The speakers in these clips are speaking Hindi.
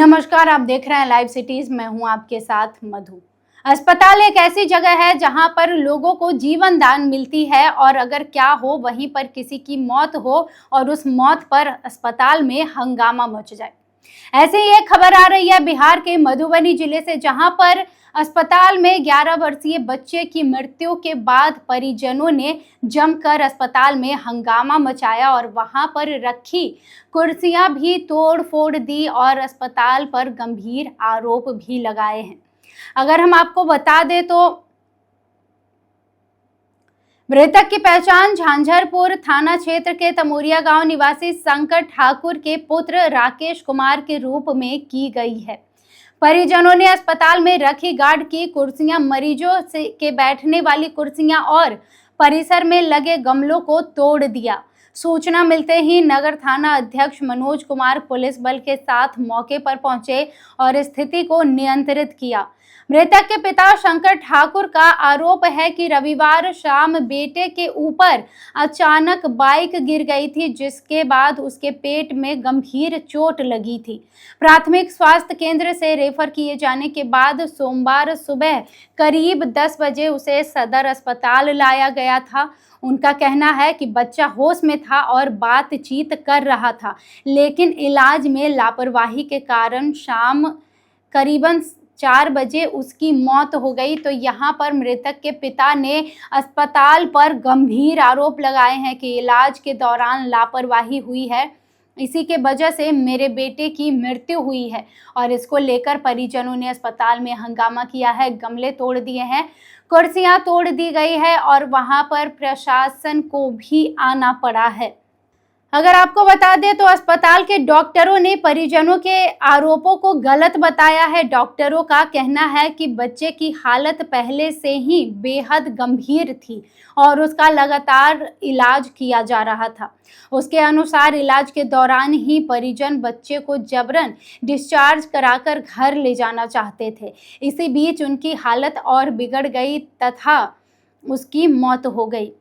नमस्कार, आप देख रहे हैं लाइव सिटीज। मैं हूं आपके साथ मधु। अस्पताल एक ऐसी जगह है जहां पर लोगों को जीवन दान मिलती है और अगर क्या हो वहीं पर किसी की मौत हो और उस मौत पर अस्पताल में हंगामा मच जाए। ऐसे ही एक खबर आ रही है बिहार के मधुबनी जिले से, जहां पर अस्पताल में 11 वर्षीय बच्चे की मृत्यु के बाद परिजनों ने जमकर अस्पताल में हंगामा मचाया और वहां पर रखी कुर्सियां भी तोड़ फोड़ दी और अस्पताल पर गंभीर आरोप भी लगाए हैं। अगर हम आपको बता दें तो मृतक की पहचान झांझरपुर थाना क्षेत्र के तमोरिया गांव निवासी शंकर ठाकुर के पुत्र राकेश कुमार के रूप में की गई है। परिजनों ने अस्पताल में रखी गार्ड की कुर्सियां, मरीजों के बैठने वाली कुर्सियां और परिसर में लगे गमलों को तोड़ दिया। सूचना मिलते ही नगर थाना अध्यक्ष मनोज कुमार पुलिस बल के साथ मौके पर पहुंचे और स्थिति को नियंत्रित किया। मृतक के पिता शंकर ठाकुर का आरोप है कि रविवार शाम बेटे के ऊपर अचानक बाइक गिर गई थी, जिसके बाद उसके पेट में गंभीर चोट लगी थी। प्राथमिक स्वास्थ्य केंद्र से रेफर किए जाने के बाद सोमवार सुबह करीब 10 बजे उसे सदर अस्पताल लाया गया था। उनका कहना है कि बच्चा होश में था और बातचीत कर रहा था, लेकिन इलाज में लापरवाही के कारण शाम करीबन 4 बजे उसकी मौत हो गई। तो यहाँ पर मृतक के पिता ने अस्पताल पर गंभीर आरोप लगाए हैं कि इलाज के दौरान लापरवाही हुई है, इसी के वजह से मेरे बेटे की मृत्यु हुई है। और इसको लेकर परिजनों ने अस्पताल में हंगामा किया है, गमले तोड़ दिए हैं, कुर्सियां तोड़ दी गई है और वहां पर प्रशासन को भी आना पड़ा है। अगर आपको बता दें तो अस्पताल के डॉक्टरों ने परिजनों के आरोपों को गलत बताया है। डॉक्टरों का कहना है कि बच्चे की हालत पहले से ही बेहद गंभीर थी और उसका लगातार इलाज किया जा रहा था। उसके अनुसार इलाज के दौरान ही परिजन बच्चे को जबरन डिस्चार्ज कराकर घर ले जाना चाहते थे। इसी बीच उनकी हालत और बिगड़ गई तथा उसकी मौत हो गई।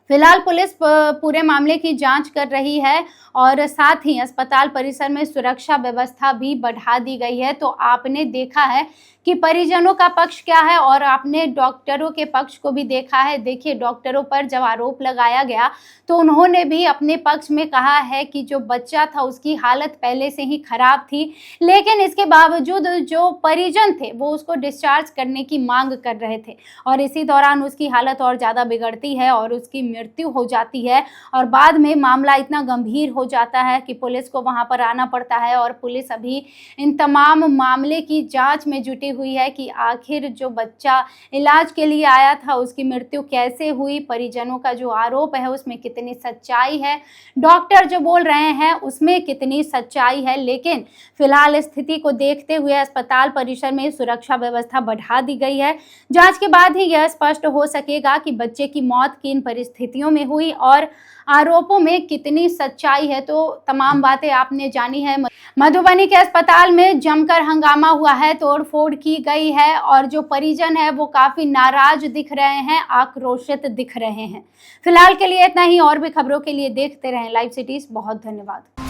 फिलहाल पुलिस पूरे मामले की जांच कर रही है और साथ ही अस्पताल परिसर में सुरक्षा व्यवस्था भी बढ़ा दी गई है। तो आपने देखा है कि परिजनों का पक्ष क्या है और आपने डॉक्टरों के पक्ष को भी देखा है। देखिए, डॉक्टरों पर जब आरोप लगाया गया तो उन्होंने भी अपने पक्ष में कहा है कि जो बच्चा था उसकी हालत पहले से ही खराब थी, लेकिन इसके बावजूद जो परिजन थे वो उसको डिस्चार्ज करने की मांग कर रहे थे और इसी दौरान उसकी हालत और ज़्यादा बिगड़ती है और उसकी मृत्यु हो जाती है और बाद में मामला इतना गंभीर हो जाता है कि पुलिस को वहां पर आना पड़ता है। और पुलिस अभी इन तमाम मामले की जांच में जुटी हुई है कि आखिर जो बच्चा इलाज के लिए आया था उसकी मृत्यु कैसे हुई, परिजनों का जो आरोप है उसमें कितनी सच्चाई है, डॉक्टर जो बोल रहे हैं उसमें कितनी सच्चाई है। लेकिन फिलहाल स्थिति को देखते हुए अस्पताल परिसर में सुरक्षा व्यवस्था बढ़ा दी गई है। जांच के बाद ही यह स्पष्ट हो सकेगा कि बच्चे की मौत किन परिस्थितियों में हुई और आरोपों में कितनी सच्चाई है। तो तमाम बातें आपने जानी है। मधुबनी के अस्पताल में जमकर हंगामा हुआ है, तोड़फोड़ की गई है और जो परिजन है वो काफी नाराज दिख रहे हैं, आक्रोशित दिख रहे हैं। फिलहाल के लिए इतना ही। और भी खबरों के लिए देखते रहें लाइव सिटीज। बहुत धन्यवाद।